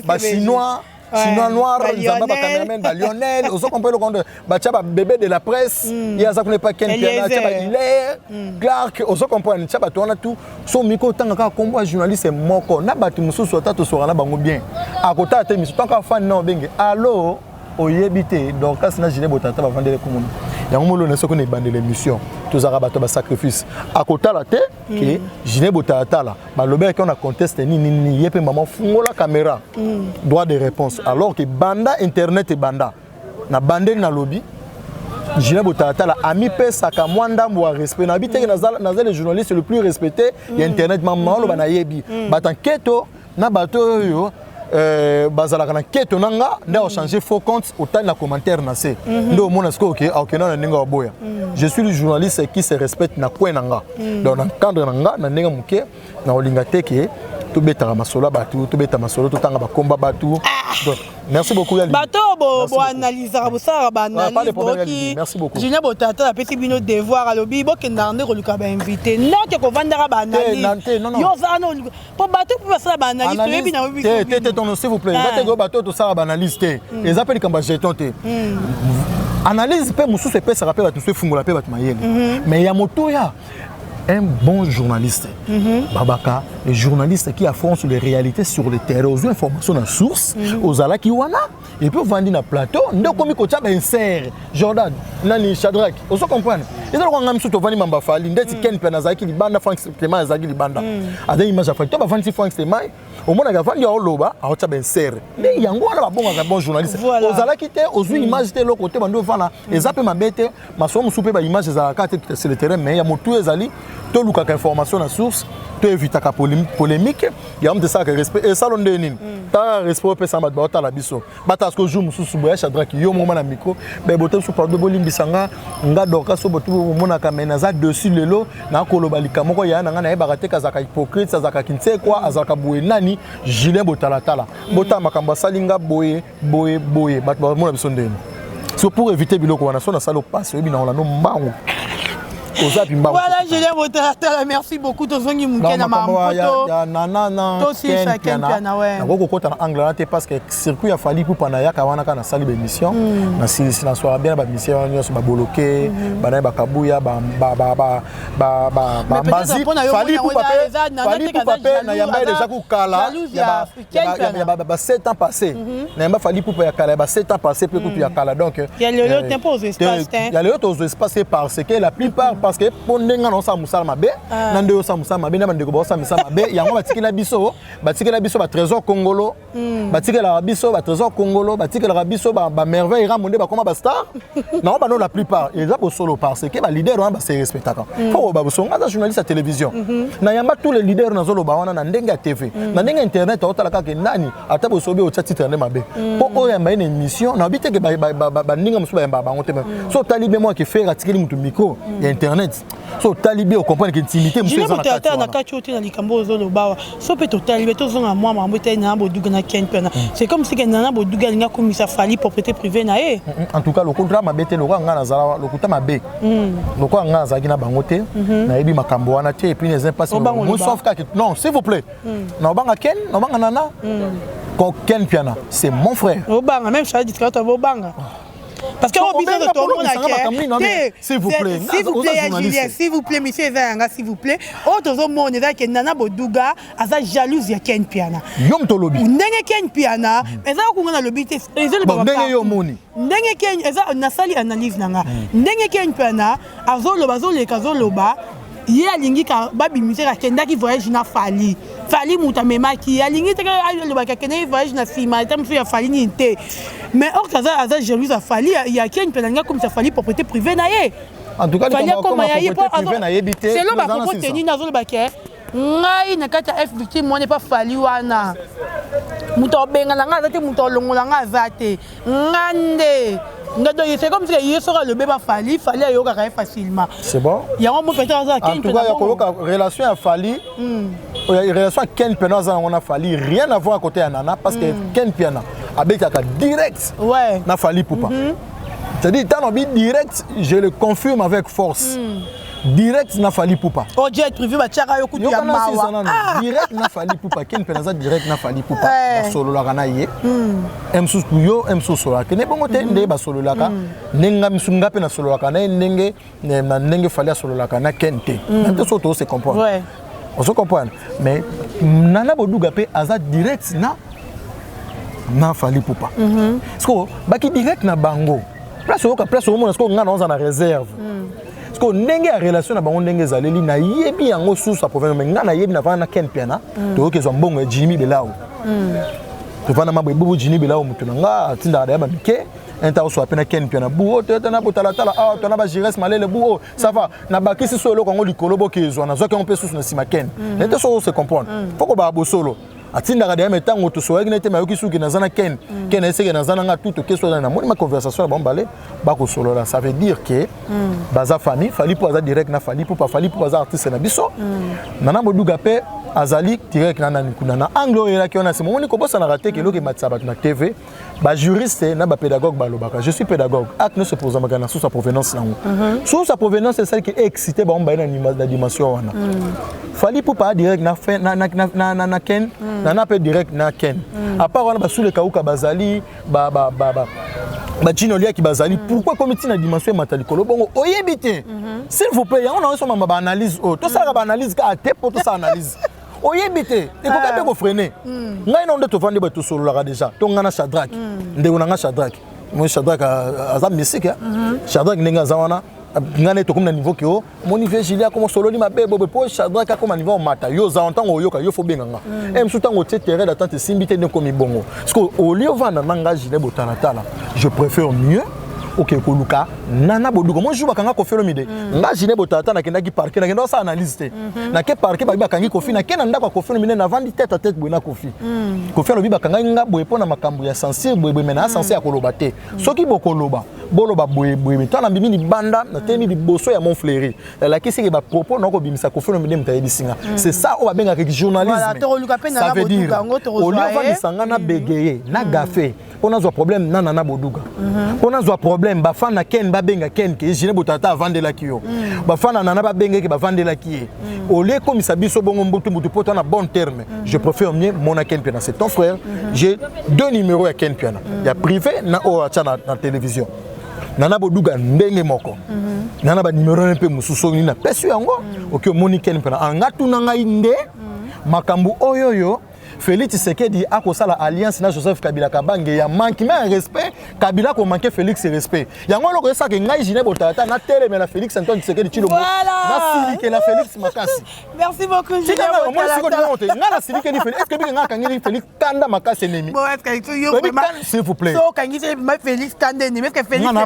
ba chinois Chinois noir, Zamba ba cameraman, ba Lionel, on comprend le compte, ba tchaba bébé de la presse, il y a ça qu'on n'est pas Ken Piana, tchaba Hilaire, Clark, on comprend, tchaba tout on a tout, son micro tant que combat journaliste moko, na batu musu sota to sora na bango bien. À côté de mission tant que fan non bengue. Allô, oyebité, donc ça na Julien Botalatala va vendre les communes. Il y a un moment où on est qu'on bande l'émission, tous arabato ba sacrifice. À côté la tête que Julien Botalatala, ba lobé qu'on a contesté ni yepé maman fungo la caméra. Droit de réponse alors que banda internet et banda na bande na lobby Julien Botalatala a mis pesa ka mwanda mwa respect na bité na les journalistes le plus respecté et internet maman lo bana yebi batan keto na bato yo bazala kana keto nanga nda changer faux compte autant na commentaire na se ndo mona sko OK na ninga boya je suis le journaliste qui se respecte na kwenanga donc na cadre nanga na ninga muke na olinga teke to beta masolo batu to beta masolo to tanga ba komba batu donc merci beaucoup Yali bato bo analyser bo sara ba analyse merci beaucoup Julien Botalatala petit bino devoir alobi bo kenda ndé ko luka ba invité non ke ko vandara ba analyse yo za no po bato po sala ba analyse to yebi na te ton s'il vous plaît va te go bato to sala ba analyse te les appels kamba jeton te analyse pe musu se pe ça rappelle bato se fungola pe bato mayele mais ya moto ya un bon journaliste. Babaka, le journaliste qui affronte les réalités sur le terrain, aux informations en source, aux ala qui wana, et puis vendre dans plateau, nous comme il un serre, Jordan, Nani, Shadrach, on se comprend. Et donc on a mis sur vendre mamba fali, ndeti Ken Penazaki, libanda Frank Clément Zaki libanda. A des images à faire, tu vas vendre Frank Clément, au moins on a vendu au loba, à autre ben serre. Mais il y a un bon journaliste. Aux ala qui étaient, aux images étaient l'autre côté, bando voilà, et ça peut m'embêter, ma somme souper par image des ala sur le terrain, mais il y a mon tout ezali. Tu as des informations à la source, tu évites la polémique, il y a ça que respect. Et ça, l'on est tu as respect au PSA, tu as la biso. Parce que je me suis dit, il y a un moment dans micro, mais tu as parlé de Bolimbisanga, tu as dorka so botu mona kamena za dessus le lot, na kolobalika moko ya na na barate kazaka hypocrite, kazaka kinse kwa, azaka boye nani, Julien Botalatala. Bota makamba salinga boye, bat mona biso ndeni. C'est pour éviter biloko wana so na salo passe, ebi na on la no mbangu. Voilà, Julien Botalatala, merci beaucoup. Tozongi mukena mamoto. Tosi chacun piana ouais. Na goko kota na anglais parce que circuit a fallu pour panaya kawana kana sali be mission. Na si na soir bien ba mission nyos ba bloqué, ba ba kabuya ba basi fallu pour papier na yamba déjà ku kala. Ya ba 7 ans passé. Na yamba fallu pour ya kala ba 7 ans passé pour ya kala donc. Il y a le tempo aux espaces. Il y a le autre aux espaces parce que la plupart parce que pour ndenga no sa musala mabe nande yo sa musala mabe na bandeko ba sa musala mabe yango batikela biso ba trésor congolo batikela biso ba trésor congolo batikela biso ba merveille ramonde ba koma ba star non ba non la plupart ils ont solo parce que ba leader on ba se respectaka pour ba songa za journaliste à télévision na yamba tous les leaders na zolo ba wana na ndenga TV na ndenga internet otala kaka nani ata bo sobe o chat titre mabe pour o yamba une émission na bité que ba ninga musu ba yamba ba ngote so talibé moi qui fait ratikeli mutu micro et internet so talibé on comprend que intimité monsieur ça na kati na likambo zolo bawa so pe to talibé to zonga moi mambo te na boduga na Ken Pena c'est comme si que nana boduga linga komisa fali propriété privée na e en tout cas le contrat mabete le nga na zala le kuta mabe le ko nga za kina bangote na yebi makambo wana te et puis les impasses mo sauf que non s'il vous plaît na banga Ken na banga nana Ken Pena c'est mon frère obanga même ça dit que tu obanga. Parce qu'on a besoin de tout le monde. S'il vous plaît, Julien, s'il vous plaît, monsieur Zayanga, s'il vous plaît. Autre monde, que Nana Boduga, a sa jalousie à Ken Piana. Yom Tolobi. Ndenge Ken Piana, mais ça, on a le but. Ndenge Yomoni. Ndenge Ken, ça, Nasali analyse Nanga. Ndenge Ken Piana, Azoloba, Zoleka, ye alingi ka babi musée ka kenda ki voyage na fali muta memaki alingi te ka le ba ka kenda voyage na sima tam so ya fali ni te mais or kaza aza jalouse a fali ya Ken Pena comme ça fali propriété privée na ye en tout cas comme propriété privée na yebité c'est là ba propos tenu na zo le ba ke ngai na kata F victime mo ne pas fali wana muto benga na nga te muto longola nga zate ngande. C'est comme si il sera le bébé fallait yoga facilement. C'est bon. Il y a un mot peut-être en tout cas il y a relation à Fali. Relation à Ken Pena on a Fali rien à voir à côté à Nana parce que Ken Pena avec direct. Ouais. Na Fali Poupa. C'est-à-dire dans le direct, je le confirme avec force. Direct na Fali Poupa. Oh Dieu privé ba tiaka yo kutu ya mawa. Direct na Fali Poupa Ken Pena direct na Fali Poupa. Solo la kana ye. Emsus kuyo emsus solo la. Kene bongo te nde ba solo la ka. Nenga msunga pe na solo la kana nenge na nenge Fali solo la kana Kente. Nte so to se comprendre. Ouais. On se comprend. Mais Nana Boduga pe aza direct na Fali Poupa. Parce que baki direct na bango. Place au monde est-ce qu'on a dans la réserve. Parce que ndenge a relation na bango ndenge zaleli na yebi yango sous sa province mais ngana yebi na vana Ken Piana to ke zombongo Jimmy Belao to vana mabwe bubu Jimmy Belao mutu nga tinda da ba mike enta so apena Ken Piana bu to na botalatala ah to na ba jires malele bu ça va na bakisi solo kongo likolo bokezwa na zoke on peut sous na sima Ken enta so se comprendre poko ba bo solo atinda ka dema tango to so egine te mayoki suki na zana Ken ese na zana nga tout ke so na moni ma conversation ba mbale ba ko solo là ça veut dire que baza famille fali pour aza direct na fali pour pas fali pour aza artiste na biso Nana Boduga pe azali direct na kuna na anglo era ki ona se moni ko bossa na raté ke loke matsa ba na TV ba juriste na ba pédagogue ba lobaka je suis pédagogue ak ne se pose magana sous sa provenance nango sous sa provenance c'est celle qui est excité ba mba na dimension wana fali pour pas direct na Ken na pe direct na Ken à part wana ba sous le kauka bazali ba Bachino lia qui bazali pourquoi comme tu na dimension matali kolo bongo oyebite s'il vous plaît on a son ma analyse tout ça ba analyse ka te pour tout ça analyse oyebite et pourquoi pas ko freiner ngai non de to vendre ba to solo la déjà to ngana Shadrack nde unanga Shadrack moi Shadrack azam musique Shadrack nenga zawana ngane to comme na niveau ki o mon niveau Julia comme solo ni mabe bobo po Shadrack comme niveau mata yo za ontango yoka yo fo benga em sutango te terrain d'attente simbité ne comme bongo parce que au lieu vendre nanga Julia botanatala je préfère mieux OK koluka nana bodugo moi joue bakanga ko felo mide nga Julia botanatala na kendaki parquer na kenda sa analyse te na ke parquer ba bakangi kofi na kena ndako ko felo mide na vandi tête à tête boina kofi ko felo bi bakanga nga boye pona makambo ya sensible boye mena sensible akoloba te soki bokoloba boloba boye boye tana bimi ni banda na temi di boso ya mon fleury la kisi ke ba propos noko bimisa ko felo mide mtayebi singa c'est ça on va bien avec journalisme ça veut dire au lieu va sanga na bégayé na gafé on a un problème na boduga on a un problème ba fana ken ba benga ken ke jine botata vendre la kio ba fana nana ba benga ke ba vendre la kie au lieu comme ça biso bongo mbutu mbutu poto na bon terme je préfère mieux mon ken piana c'est ton frère j'ai 2 numéros à ken piana il y a privé na o acha na télévision nana boduga ndenge moko nana ba numéro un peu mususo ni na pesu yango OK moni ken piana angatu na ngai nde makambu oyoyo Félix Tshisekedi a ko sala alliance na Joseph Kabila Kabange ya manque mais respect Kabila ko manquer Félix respect yango loko ça que ngai jine botata na télé mais la Félix Antoine Tshisekedi Tshilombo na silike la Félix Makasi merci beaucoup Julien na silike ni Félix est-ce que bien kangi Félix Kanda Makasi ennemi bon est-ce que yo vraiment s'il vous plaît so kangi Félix Kanda ennemi est-ce que Félix on va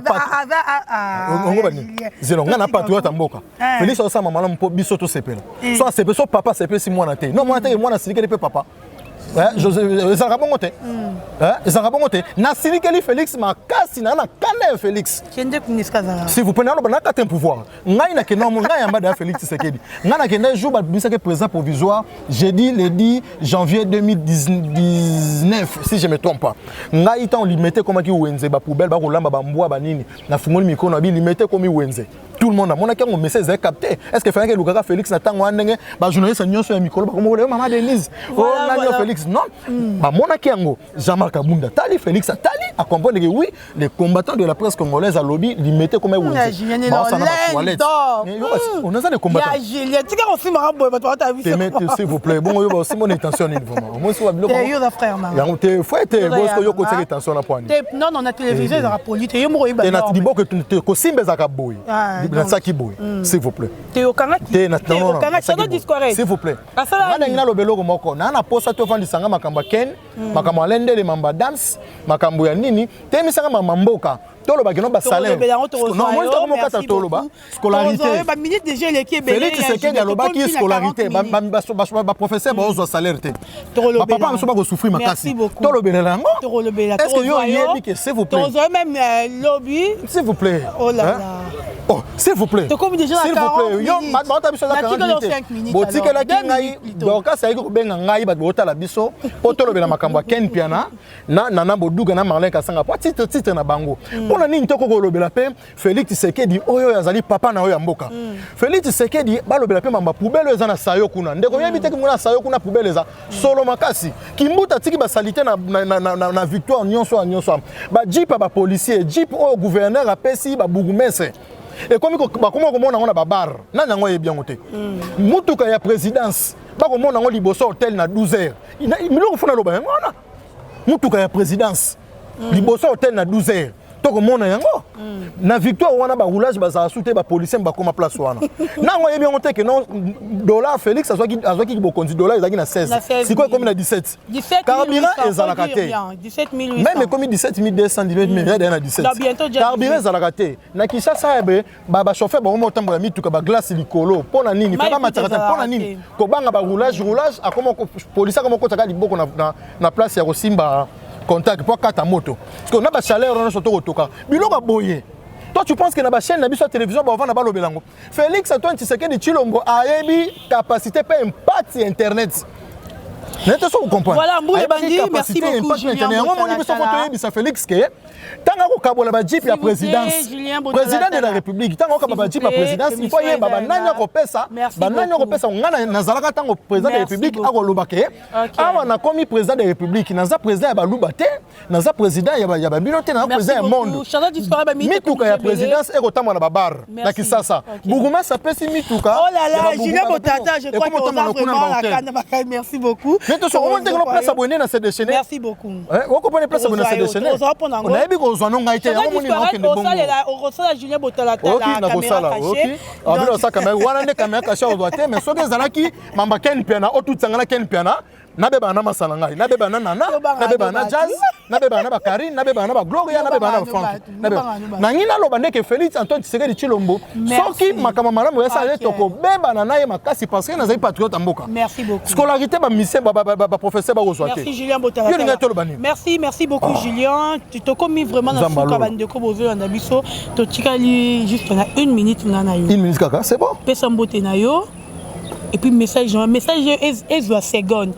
zelo ngana patriote mboka Félix osa mama la mpo biso to sepela so sepe so papa sepe si mwana te non mwana te mwana silike ni pe papa ezalaka bongo te ezalaka bongo te na silikeli Félix Makasi na kanda Félix s'il vous plaît na kata pouvoir ngai na kena mo ngai yamba da Félix Tshisekedi ngai na kenda jour ba bisaka président provisoire jeudi le 10 janvier 2019 si je me trompe pas ngai tant limité comme ki wenze ba poubelle ba kolamba ba mbwa ba nini na fungoli mikono na bi limité comme wenze tout le monde a mon akam mon message est capté est-ce que fallait que Lukaka Félix na tango ndenge ba journaliste nyonso ya mikolo ba komo le maman Denise oh na Félix non ba mon akango Jean-Marc Abunda tali Félix tali à comprendre que oui les combattants de la presse congolaise à lobby li mettaient comme on a ça des combattants Julien tu as aussi marabo ba ta vie s'il vous plaît bon yo aussi mon intention vraiment moi soit biloko yo da frère na ya te faut être bosco yo côté intention na point non non na télévision za rapoli te yo mo ba na dibo que tu ko simbe za ka boy s'il vous plaît. S'il vous plaît. Nana lobelo moko nana posa to fandi sanga makamba ken makamba lende le mamba dance makambo ya nini temi sanga mamboka tolo ba keno ba salaire non moi to mo kata tolo ba scolarité ba minute déjà les qui Félix Tshisekedi aloba ki scolarité ba professeur ba ozo salaire te ba papa mso ba ko souffrir makasi tolo belela ngo est-ce que yo yebi que s'il vous plaît même lobby s'il vous plaît oh là là oh s'il vous plaît s'il vous plaît yo mata biso la 40 minutes botika la kingai donc ça iko benga ngai ba botala biso po tolo bela makambo ken piana na boduga na Marlin Kasanga po titre na bango pona nini toko ko lobela pe Félix Tshisekedi oyo yazali papa na oyo ya mboka Félix Tshisekedi ba lobela pe mamba poubelle eza na sayo kuna ndeko yebi te kimuna sayo kuna poubelle eza solo makasi kimbuta tiki ba salité na victoire nyonso ba jeep ba policier jeep au gouverneur apesi ba bourgmestre et comme comment on a babar nana ngo ye bien ngote mutuka ya présidence ba ko mona ngo liboso hôtel na 12h miloko funa loba ngona mutuka ya présidence liboso hôtel na 12h to ko mona yango na victoire wana ba roulage ba za souté ba policier ba koma place wana nango ye bien ngote que non dollar Félix azwaki bo konzi dollar ezaki na 16 siko comme na 17 carburant ezalaka te 17800 même comme 17200 mais na 17 carburant ezalaka te na Kinshasa ebe ba chauffeur ba mo tambola mituka ba glace likolo pona nini pona matata pona nini ko banga ba roulage akoma policier akoma ko taka liboko na place ya kosimba contact pour 4 moto parce qu'on a ba chaleur on surtout otoka biloko boye toi tu penses que na ba chaîne na biso télévision ba vana ba lobelango Félix Antoine Tshisekedi Tshilombo a yebi capacité pe impact internet N'était pas comprendre. Voilà, Mbou et Bandi, merci beaucoup Julien Botalata. Ça Félix que tant qu'on kabola ba jeep la présidence. Président de la République, tant qu'on kabola jeep la présidence, il faut y baba nanya ko pesa, ba nanya ko pesa ngana nazalaka tant président de la République a ko lobake. Awa na komi président de la République, naza président ba lubate, naza président ya ba bilote na président monde. Mituka ya présidence et kotama na babar. Na kisasa. Buguma ça pesi mituka. Oh là là, Julien Botalata, je crois qu'on a vraiment la canne. Merci beaucoup. Mais tu on monte la place abonné dans cette déchaînée. Merci beaucoup. On comprend les places abonnées dans cette déchaînée. On a bien qu'on soit non gaité, on moni non que de bon. On reçoit Julien Botalata la caméra cachée. Ah bien ça caméra, wana ne caméra cachée on doit mais so des alaki mamba ken piana, o tout sangana ken piana. Nabeba na masala ngai, nabeba na nana, nabeba na jazz, nabeba na Bakari, nabeba na Gloria, nabeba na Frank. Na ngina loba ndeke Félix Antoine Tshisekedi Tshilombo. Soki makama malamu ya sale toko beba na naye makasi parce que nazali patriote mboka. Merci beaucoup. Scolarité ba mission ba professeur ba kozwa te. Merci Julien Botalata. Merci beaucoup Julien. Tu te commis vraiment dans ce cabane de Kobozo na biso. To tikali juste on a 1 minute ngana yo. 1 minute kaka, c'est bon. Pesa mbote na yo. Et puis message est à seconde.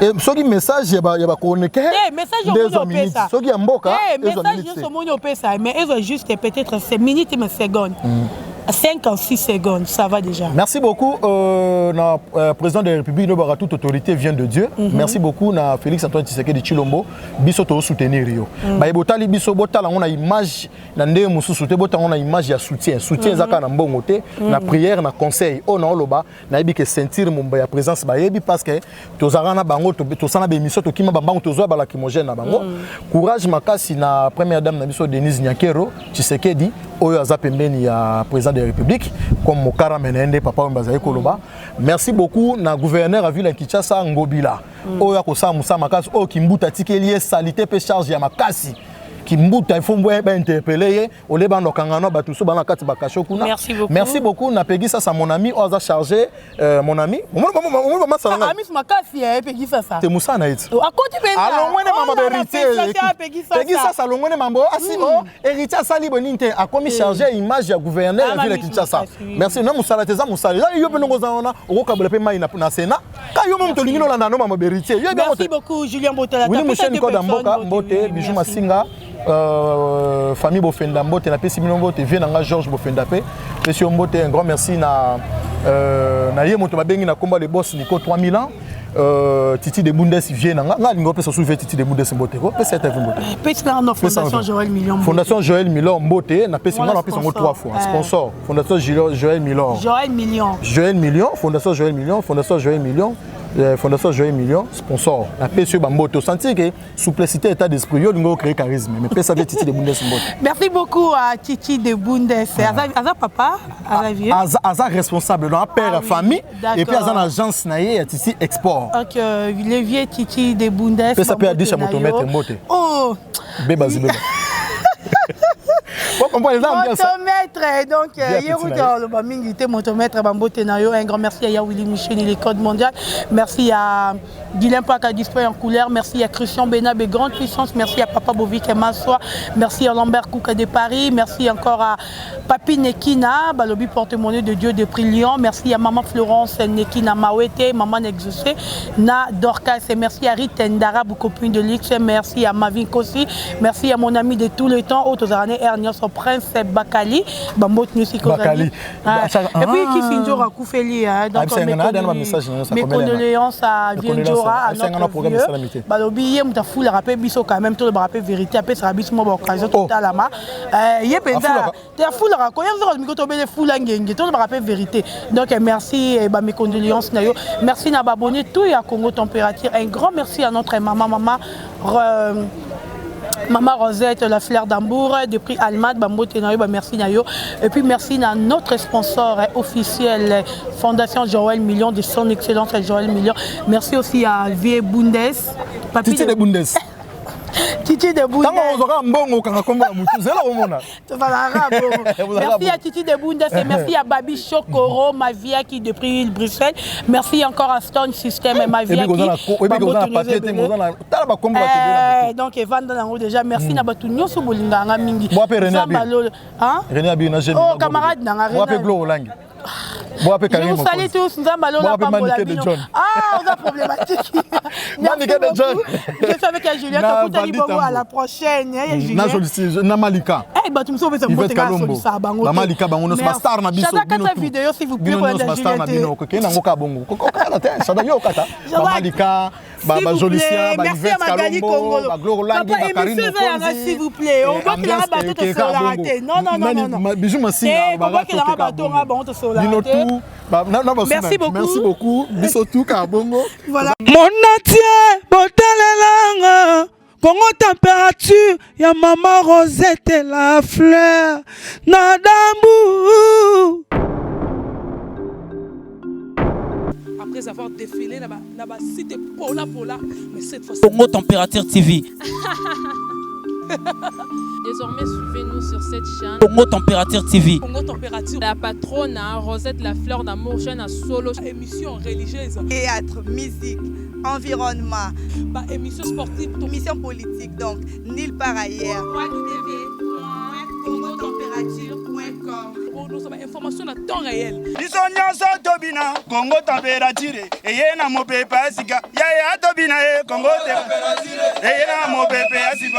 Ce qui message il va connecter. Message au minutes. Ce qui est mboka. Message au pesa mais il juste peut-être 5 minutes mais secondes. 56 secondes, ça va déjà. Merci beaucoup, président de la République, toute autorité vient de Dieu. Merci beaucoup, Félix Antoine Tshisekedi Tshilombo. Biso to soutenir yo. Ba botali biso botala on a image na ndé musu souté botala on a image ya soutien zaka na mbongo te na prière na conseil on a loba na yebi que sentir mumba ya présence ba yebi parce que tozara na bango to sana ba émission to kima bango tozo ba lacrymogène na bango. Courage makasi na première dame na biso Denise Nyakero Tshisekedi oyo aza pembeni ya président de la République comme Mokara Menende papa Mbazaye Koloba. Merci beaucoup na gouverneur à ville à Kinshasa Ngobila. Oyo akosa musa makasi o kimbuta tikelier salité pe charge ya makasi. Kimbuta il faut interpeller au lebando kangano batuso bana kati bakasho kuna. Merci beaucoup na pegi ça mon ami oza chargé mon ami. Ami makasi pegi ça. Te musa na it. A côté ben. Alors moi mama vérité. Pegi ça salon moi mambo asimo héritier sali boninte a commis chargé image ya gouverneur à ville Kinshasa. Merci na musala teza musala. Yo benongo zaona okabela pe mai na Sénat. Ka yo mom to lingino la na mama vérité. Merci beaucoup Julien Botalata. Oui monsieur Nicolas Mboka Mbote Bijou Masinga. Famille Bofenda Mbote na pesi bino Mbote vient nga Georges Bofenda pe pesi Mbote un grand merci na ye moto babengi na komba le boss Nico 3000 ans Titi de Bundes vient nga lingo pesa soulever Titi de Bundes Mbote ko pesa ta Mbote pesa na Fondation Joël Million Fondation Joël Million Mbote na pesi nga na pesa ngo 3 fois sponsor Fondation Joël Million Fondation Joël Million Fondation Joël Million sponsor na pesi Bambote senti que souplicité état d'esprit yo lingo créer charisme mais pesa de Titi de Bundes Mbote. Merci beaucoup à Titi de Bundes. Aza papa Aza responsable dans père famille et puis Aza agence naie à Titi Export. OK, le vieux Titi de Bundes. Pesa pe adisha motomètre Mbote. Oh beba. Motomètre, donc motomètre Bambote Nayo, un grand merci à Yawili Michel et les codes mondiales. Merci à Guilain Paka Display en couleur, merci à Christian Benab et Grande Puissance, merci à Papa Bovic et Massoa, merci à Lambert Kouka de Paris, merci encore à Papi Nekina, Balobi porte-monnaie de Dieu de Prix Lyon, merci à Maman Florence Nekina Mawete, Maman Exaucé, Na Dorcas, et merci à Ritendara, copine de l'X, merci à Mavin Kossi, merci à mon ami de tous les temps, Autozarane Ernia, son prince Bakali, Bambot Nusiko Bakali. Et puis qui finit à Koufeli, donc mes condoléances à Vienjora, à notre vieux. Balobi, il m'a fou le rappel, biso quand même, tout le rappel vérité, après ça rabis moi occasion totalement. Yependa, tu as fou le rappel, il y a un micro tombé de fou l'angenge, tout le rappel vérité. Donc merci mes condoléances nayo, merci na babonné tout et à Congo Température. Un grand merci à notre Maman Rosette, la fleur d'Ambour, depuis Almad, Bambote Nayo, merci Nayo. Et puis merci à notre sponsor officiel, Fondation Joël Million, de son excellence Joël Million. Merci aussi à Vie Bundes. Titi de Bundes. Titi de Bundes. Merci à Titi de Bundes et merci à Babi Chokoro, Mavia qui depuis Bruxelles. Merci encore à Stone System et Mavia qui. Donc Evan Danango déjà merci na batu nyoso bolinga nga mingi. Hein? René Abi na oh camarade na René. Bon, après, Je vous salue tous. Nous avons ballon la pambola. Ah, on a problématique. Merci beaucoup. Je suis avec Julien. À la prochaine. Na Malika. Eh, bah, tu me sauves ça. Na Malika, on ne se passe star na biso. Chacun sa vidéo, s'il vous plaît. On ne se passe star na bino. Kena ngoka bongo. Ça va yo kata. Malika, Jolicia, merci à Magali Congo. Papa, émission s'il vous plaît. On voit qu'il y a un bateau de solidarité. Non. Merci beaucoup. Merci beaucoup. Bisous Kabongo. Voilà. Mon atier, botalelanga. Congo température, ya maman Rosette la fleur. Nadambu. Après avoir défilé là-bas, cité Pola, mais cette fois-ci. Congo Température TV. Désormais, suivez-nous sur cette chaîne. Congo Température TV. Congo Température. La patronne, Rosette la fleur d'amour, chaîne à solo. Émission religieuse. Théâtre, musique, environnement. Émission sportive. Émission politique, donc nulle part ailleurs. www.congotempérature.com. Nous avons information à temps réel. Bisonyoso tobina Congo Température. Eye na mopepe asika. Yaya tobina Congo Température. Eye na mopepe asika.